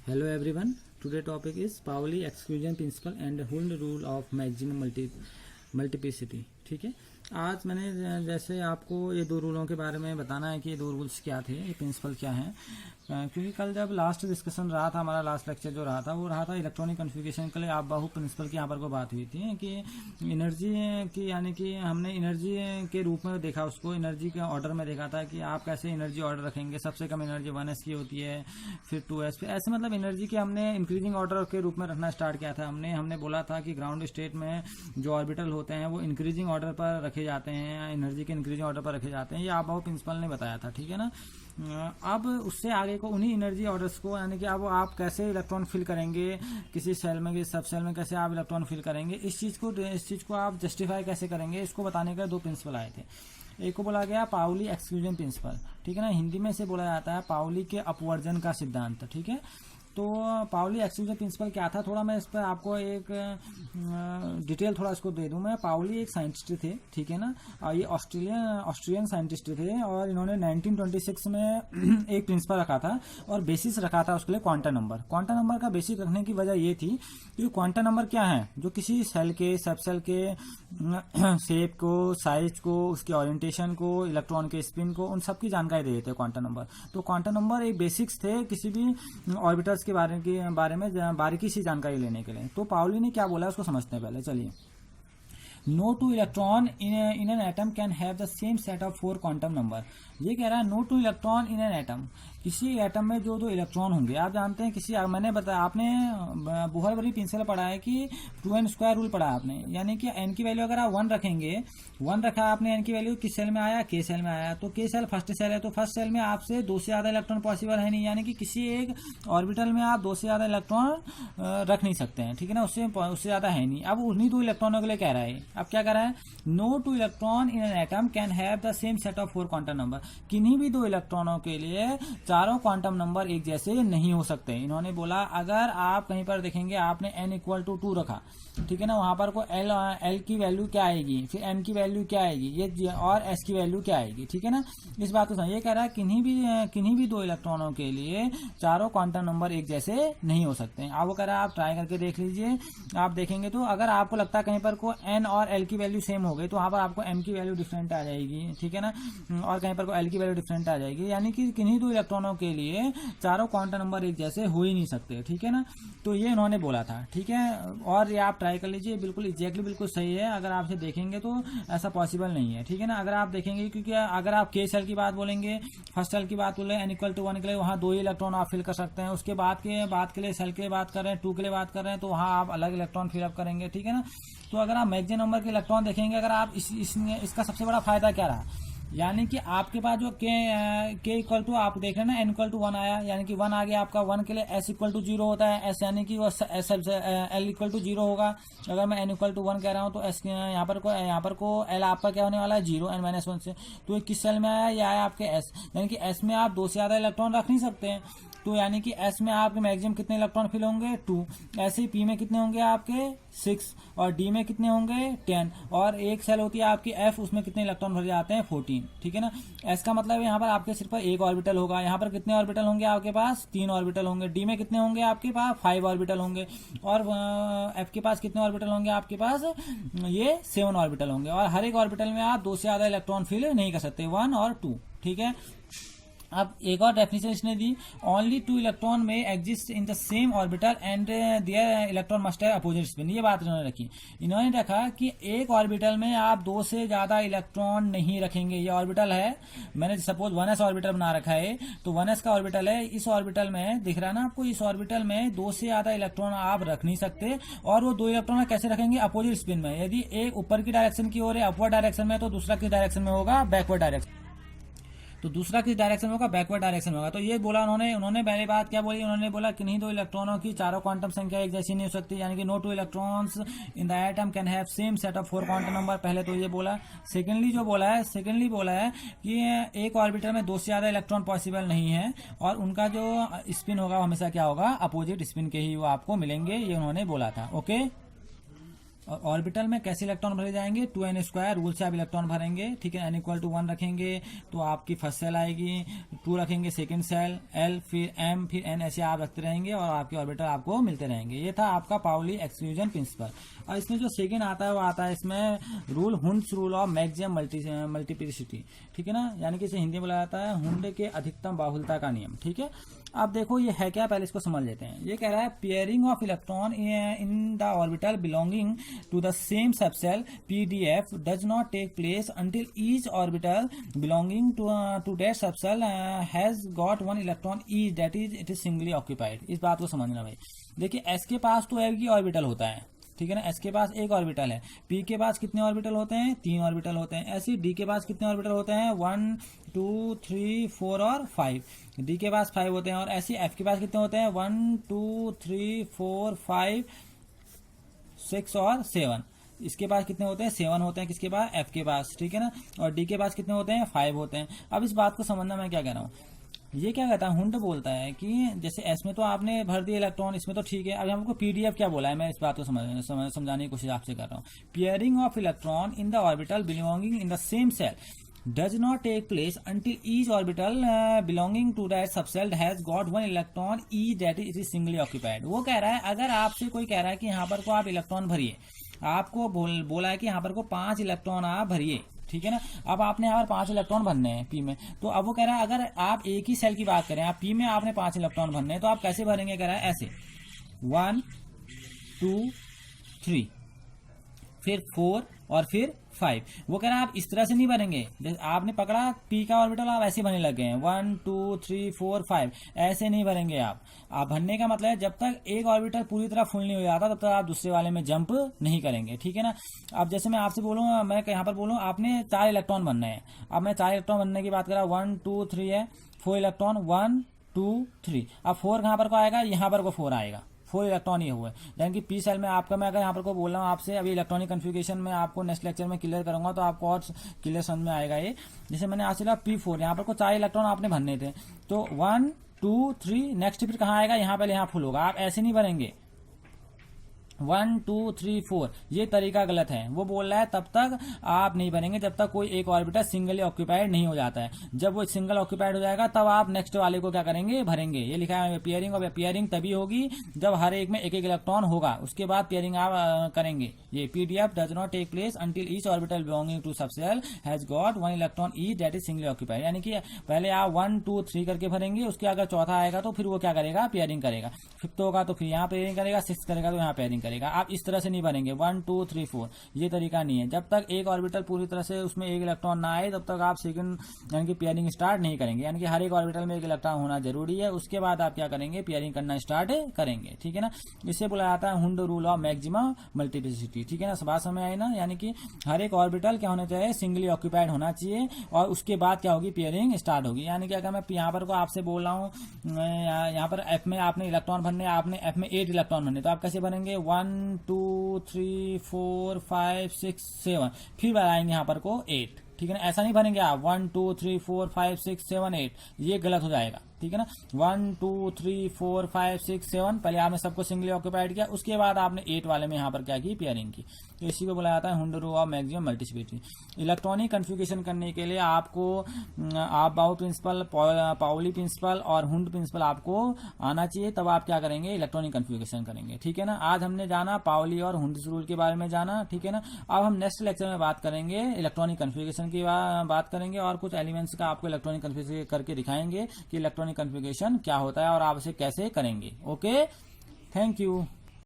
Hello everyone. Today topic is Pauli exclusion principle and Hund rule of maximum multiplicity. ठीक है, आज मैंने जैसे आपको ये दो रूलों के बारे में बताना है कि ये दो रूल्स क्या थे, ये प्रिंसिपल क्या हैं, क्योंकि कल जब लास्ट डिस्कशन रहा था, हमारा लास्ट लेक्चर जो रहा था वो रहा था इलेक्ट्रॉनिक कन्फिगरेशन के लिए आप बाहु प्रिंसिपल की यहाँ पर को बात हुई थी कि एनर्जी की, यानी कि हमने एनर्जी के रूप में देखा, उसको एनर्जी के ऑर्डर में देखा था कि आप कैसे एनर्जी ऑर्डर रखेंगे। सबसे कम एनर्जी 1s की होती है, फिर 2s, फिर ऐसे मतलब एनर्जी के हमने इंक्रीजिंग ऑर्डर के रूप में रखना स्टार्ट किया था। हमने बोला था कि ग्राउंड स्टेट में जो ऑर्बिटल होते हैं वो इंक्रीजिंग ऑर्डर पर रखे जाते हैं, एनर्जी के इंक्रीजिंग ऑर्डर पर रखे जाते हैं, ये आप बाहु प्रिंसिपल ने बताया था। ठीक है ना। अब उससे आगे को उन्हीं एनर्जी ऑर्डर्स को, यानी कि अब आप कैसे इलेक्ट्रॉन फिल करेंगे किसी सेल में, किसी सब सेल में कैसे आप इलेक्ट्रॉन फिल करेंगे, इस चीज़ को आप जस्टिफाई कैसे करेंगे, इसको बताने के दो प्रिंसिपल आए थे। एक को बोला गया पाउली एक्सक्लूजन प्रिंसिपल, ठीक है ना, हिंदी में इसे बोला जाता है पाउली के अपवर्जन का सिद्धांत। ठीक है, तो पाउली एक्सक्लूजन प्रिंसिपल क्या था, थोड़ा मैं इस पर आपको एक डिटेल थोड़ा इसको दे दूं। मैं पाउली एक साइंटिस्ट थे, ठीक है ना, ये ऑस्ट्रियन साइंटिस्ट थे और इन्होंने 1926 में एक प्रिंसिपल रखा था और बेसिस रखा था उसके लिए क्वांटम नंबर। क्वांटम नंबर का बेसिस रखने की वजह ये थी कि क्वांटम नंबर क्या है, जो किसी सेल के, सब सेल के शेप को, साइज को, उसके ओरिएंटेशन को, इलेक्ट्रॉन के स्पिन को, उन सब की जानकारी दे देते हैं क्वांटम नंबर। तो क्वांटम नंबर एक बेसिक्स थे किसी भी ऑर्बिटल्स के बारे में बारीकी से जानकारी लेने के लिए। तो पाउली ने क्या बोला उसको समझते हैं पहले, चलिए। No two electron in an atom can have the same set of 4 quantum number. ये कह रहा है no two electron in an atom, किसी एटम में जो दो इलेक्ट्रॉन होंगे, आप जानते हैं किसी, मैंने बताया, आपने बोहर-बरी प्रिंसिपल पढ़ा है कि 2n स्क्वायर रूल पढ़ा है आपने, यानी कि n की वैल्यू अगर आप 1 रखेंगे, 1 रखा आपने, n की वैल्यू किस सेल में आया, k सेल में आया, तो k सेल फर्स्ट सेल है, तो फर्स्ट सेल में आपसे 2 से ज्यादा इलेक्ट्रॉन पॉसिबल है नहीं, यानी कि किसी एक ऑर्बिटल में आप 2 से ज्यादा इलेक्ट्रॉन रख नहीं सकते हैं। ठीक है ना, उससे ज्यादा है नहीं। अब उन्हीं 2 इलेक्ट्रॉनों के लिए कह रहा है, अब क्या कह रहा है, no two electron in an atom can have the same set of 4 quantum number. किन्हीं भी 2 इलेक्ट्रॉनों के लिए चारों क्वांटम नंबर एक जैसे नहीं हो सकते। इन्होंने बोला अगर आप कहीं पर देखेंगे आपने n इक्वल टू 2 रखा, ठीक है ना, वहां पर को l की वैल्यू क्या आएगी, फिर m की वैल्यू क्या आएगी, ये और s की वैल्यू क्या आएगी। ठीक है ना, इस बात को समझ। ये कह रहा है किन्हीं भी 2 इलेक्ट्रॉनों के लिए चारों क्वांटम नंबर एक जैसे नहीं हो सकते हैं। अब वो कह रहा है आप ट्राई करके देख लीजिए, आप देखेंगे तो अगर आपको लगता है कहीं पर को n और l की वैल्यू सेम हो गई तो वहां पर आपको m की वैल्यू डिफरेंट आ जाएगी। ठीक है ना, और कहीं पर को l की वैल्यू डिफरेंट आ जाएगी, यानी कि किन्हीं 2 इलेक्ट्रॉनों के लिए चारों क्वांटम नंबर एक जैसे हो ही नहीं सकते। ठीक है ना, तो ये इन्होंने बोला था। ठीक है, और ये आप ट्राई कर लीजिए, बिल्कुल एग्जैक्टली बिल्कुल सही है। अगर आप इसे देखेंगे तो ऐसा पॉसिबल नहीं है। ठीक है ना, अगर आप देखेंगे, क्योंकि अगर आप k सेल की बात बोलेंगे, फर्स्ट सेल की बात बोले n इक्वल टू 1 के लिए वहां 2 ही इलेक्ट्रॉन आप फिल कर सकते हैं। उसके बाद के लिए सेल के लिए बात कर रहे हैं, 2 के लिए बात कर रहे हैं, तो वहां आप अलग इलेक्ट्रॉन फिलअप करेंगे। ठीक है ना, तो अगर आप मैक्सिमम नंबर के इलेक्ट्रॉन देखेंगे, अगर आप इसका सबसे बड़ा फायदा क्या रहा, यानी कि आपके पास जो k इक्वल टू आप देख रहे हैं ना, n इक्वल टू 1 आया, यानी कि 1 आ गया आपका। 1 के लिए s इक्वल टू 0 होता है, s यानी कि वो l इक्वल टू 0 होगा। अगर मैं n इक्वल टू 1 कह रहा हूँ तो s यहाँ पर को l आपका क्या होने वाला है, 0 n-1 से। तो ये किस सेल में आया, ये आया आपके s, यानी कि s में आप 2 से ज्यादा इलेक्ट्रॉन रख नहीं सकते हैं। तो यानी कि s में आपके मैक्सिमम कितने इलेक्ट्रॉन फिल होंगे, 2। ऐसे ही p में कितने होंगे आपके 6, और d में कितने होंगे 10, और एक सेल होती है आपकी f, उसमें कितने इलेक्ट्रॉन भर जाते हैं 14। ठीक है ना, s का मतलब यहाँ पर आपके सिर्फ एक ऑर्बिटल होगा। यहाँ पर कितने ऑर्बिटल होंगे आपके पास, 3 ऑर्बिटल होंगे। d में कितने होंगे आपके पास 5 ऑर्बिटल होंगे, और f के पास कितने ऑर्बिटल होंगे आपके पास, ये 7 ऑर्बिटल होंगे। और हर एक ऑर्बिटल में आप 2 से ज्यादा इलेक्ट्रॉन फिल नहीं कर सकते, 1 और 2। ठीक है, अब एक और डेफिनेशन इसने दी, ओनली 2 इलेक्ट्रॉन में exist in the same orbital and there electron must have opposite spin. ये बात इन्होंने रखी। इन्होंने रखा कि एक ऑर्बिटल में आप 2 से ज्यादा इलेक्ट्रॉन नहीं रखेंगे। ये ऑर्बिटल है, मैंने सपोज 1s ऑर्बिटल बना रखा है, तो 1s का ऑर्बिटल है, इस ऑर्बिटल में दिख रहा है ना आपको, इस ऑर्बिटल में 2 से ज्यादा इलेक्ट्रॉन आप रख नहीं सकते। और वो 2 इलेक्ट्रॉन कैसे रखेंगे, अपोजिट स्पिन में। यदि एक ऊपर की डायरेक्शन की ओर है, अपवर्ड डायरेक्शन में, तो दूसरा किस डायरेक्शन में होगा, बैकवर्ड डायरेक्शन। तो दूसरा किस डायरेक्शन में होगा, बैकवर्ड डायरेक्शन में होगा। तो ये बोला उन्होंने पहले बात क्या बोली, उन्होंने बोला किन्हीं 2 इलेक्ट्रॉनों की चारों क्वांटम संख्या एक जैसी नहीं हो सकती, यानी कि no 2 electrons in the atom can have same set of 4 quantum number. पहले तो ये बोला। सेकेंडली बोला है कि एक ऑर्बिटल में 2 से ज्यादा इलेक्ट्रॉन पॉसिबल नहीं है, और उनका जो स्पिन होगा हमेशा क्या होगा, अपोजिट स्पिन के ही वो आपको मिलेंगे, ये उन्होंने बोला था। ओके, और ऑर्बिटल में कैसे इलेक्ट्रॉन भरे जाएंगे, 2n² रूल से आप इलेक्ट्रॉन भरेंगे, ठीक है। n = 1 रखेंगे तो आपकी फर्स्ट सेल आएगी, 2 रखेंगे सेकंड सेल, l फिर m फिर n, ऐसे आप रखते रहेंगे और आपके ऑर्बिटल आपको मिलते रहेंगे। ये था आपका पाउली एक्सक्लूजन प्रिंसिपल। और इसमें जो सेकंड आता है वो आता है इसमें rule, Hund's rule of maximum multiplicity, ठीक है ना, यानी कि इसे हिंदी में बोला जाता है हुंड के अधिकतम बाहुलता का नियम, ठीक है। अब देखो ये है क्या, पहले इसको समझ लेते हैं। ये कह रहा है pairing of electron in the orbital belonging to the same subshell PDF does not take place until each orbital belonging to that subshell has got 1 electron each, that is it is singly occupied. इस बात को समझना भाई। देखिए S के पास तो एक ही orbital होता है, ठीक है ना, S के पास एक ऑर्बिटल है। P के पास कितने ऑर्बिटल होते हैं, 3 ऑर्बिटल होते हैं। ऐसे D के पास कितने ऑर्बिटल होते हैं, 1 2 3 4 और 5। D के पास 5 होते हैं। और ऐसे F के पास कितने होते हैं, 1 2 3 4 5 6 और 7। इसके पास कितने होते हैं, 7 होते हैं किसके पास, F के पास, ठीक है ना। और D के पास कितने होते हैं, 5 होते हैं। अब इस बात को समझना मैं क्या कह रहा हूँ। ये क्या कहता है, हुंड बोलता है कि जैसे S में तो आपने भर दिए इलेक्ट्रॉन, इसमें तो ठीक है। अभी हमको PDF क्या बोला है, मैं इस बात को समझाने की कोशिश आपसे कर रहा हूँ। Pairing of electron in the orbital belonging in the same cell does not take place until each orbital belonging to that subshell has got 1 electron each, that is singly occupied. वो कह रहा है अगर आपसे कोई कह रहा है कि यहाँ पर को आप इलेक्ट्रॉन भरिए, आपको बोला है कि यहाँ पर को 5 इलेक्ट्रॉन आप भरिए, ठीक है ना। अब आपने यहाँ पर 5 इलेक्ट्रॉन भरने हैं P में, तो अब वो कह रहा है अगर आप एक ही सेल की बात करें, आप P में आपने 5 इलेक्ट्रॉन भरने हैं, तो आप कैसे भरेंगे, कह रहा है ऐसे 1 2 3 फिर 4 और फिर 5। वो कह रहा है आप इस तरह से नहीं भरेंगे, जैसे आपने पकड़ा P का ऑर्बिटल, आप ऐसे भरने लग गए हैं 1 2 3 4 5, ऐसे नहीं भरेंगे आप भरने का मतलब है जब तक एक ऑर्बिटल पूरी तरह फुल नहीं हो जाता तब तक आप दूसरे वाले में जंप नहीं करेंगे, ठीक है ना। अब जैसे मैं आपसे बोलूँ, मैं यहाँ पर बोलूँ आपने 4 इलेक्ट्रॉन भरने हैं। अब मैं 4 इलेक्ट्रॉन भरने की बात कर रहा हूँ, 1 2 3 है, 4 इलेक्ट्रॉन 1 2 3। अब 4 कहाँ पर को आएगा, यहाँ पर को 4 आएगा, 4 इलेक्ट्रॉन ये हुए। यानी कि P सेल में आपका, मैं अगर यहाँ पर को बोल रहा हूँ आपसे, अभी इलेक्ट्रॉनिक कन्फिगरेशन में आपको नेक्स्ट लेक्चर में क्लियर करूंगा तो आपको और क्लियर समझ में आएगा ये। जैसे मैंने आज चला P4, यहाँ पर को 4 इलेक्ट्रॉन आपने भरने थे, तो 1 2 3 नेक्स्ट फिर कहाँ आएगा, यहाँ पहले यहाँ फुल होगा। आप ऐसे नहीं भरेंगे 1 2 3 4, ये तरीका गलत है। वो बोल रहा है तब तक आप नहीं भरेंगे जब तक कोई एक ऑर्बिटल सिंगली ऑक्यूपाइड नहीं हो जाता है। जब वो सिंगल ऑक्यूपाइड हो जाएगा तब आप नेक्स्ट वाले को क्या करेंगे, भरेंगे। ये लिखा है पेयरिंग, और पेयरिंग तभी होगी जब हर एक में एक एक इलेक्ट्रॉन होगा, उसके बाद पेयरिंग आप करेंगे। ये PDF does not take place until each orbital belonging to subshell has got 1 electron each, that is singly occupied. यानी कि पहले आप 1 2 3 करके भरेंगे, उसके अगर चौथा आएगा तो फिर वो क्या करेगा, पेयरिंग करेगा। 5th होगा तो फिर यहाँ पेयरिंग करेगा, 6th करेगा तो यहाँ पेयरिंग करेगा। आप इस तरह नहीं भरेंगे 1 2 3 4, ये तरीका नहीं है। जब तक एक ऑर्बिटल पूरी तरह से उसमें एक इलेक्ट्रॉन ना आए तब तक आप सेकंड यानी कि पेयरिंग स्टार्ट नहीं करेंगे। यानी कि हर एक ऑर्बिटल में एक इलेक्ट्रॉन होना जरूरी है, उसके बाद आप क्या करेंगे, पेयरिंग करना स्टार्ट करेंगे, ठीक है ना। इसे बुलाया जाता है Hund rule of maximum multiplicity, ठीक है ना। बात समझ आई ना, यानी कि हर एक ऑर्बिटल क्या होना चाहिए, सिंगली ऑक्यूपाइड होना चाहिए, और उसके बाद क्या होगी, पेयरिंग स्टार्ट होगी। यानी कि अगर मैं यहाँ पर को आपसे बोल रहा हूँ, यहाँ पर F में आपने इलेक्ट्रॉन भरने, आपने F में 8 इलेक्ट्रॉन भरने, तो आप कैसे भरेंगे 1 2 3 4 5 6 7, फिर बनाएंगे यहाँ पर को 8, ठीक है ना। ऐसा नहीं भरेंगे आप 1 2 3 4 5 6 7 8, ये गलत हो जाएगा, ठीक है ना। 1 2 3 4 5 6 7, पहले आपने सबको सिंगली ऑक्यूपाइड किया, उसके बाद आपने 8 वाले में यहाँ पर क्या की, पेयरिंग की। तो इसी को बुलाया जाता है Hund rule of maximum multiplicity. Electronic configuration करने के लिए आपको आप-बाउ प्रिंसिपल, पाउली प्रिंसिपल और हुंड प्रिंसिपल आपको आना चाहिए, तब आप क्या करेंगे, इलेक्ट्रॉनिक कन्फिगरेशन करेंगे, ठीक है ना। आज हमने जाना पाउली और हुंड रूल के बारे में जाना, ठीक है ना। अब हम नेक्स्ट लेक्चर में बात करेंगे इलेक्ट्रॉनिक कन्फिगरेशन की बात करेंगे, और कुछ एलिमेंट्स का आपको इलेक्ट्रॉनिक कन्फिगरेशन करके दिखाएंगे कि इलेक्ट्रॉनिक कन्फिगरेशन क्या होता है और आप इसे कैसे करेंगे। Okay, thank you.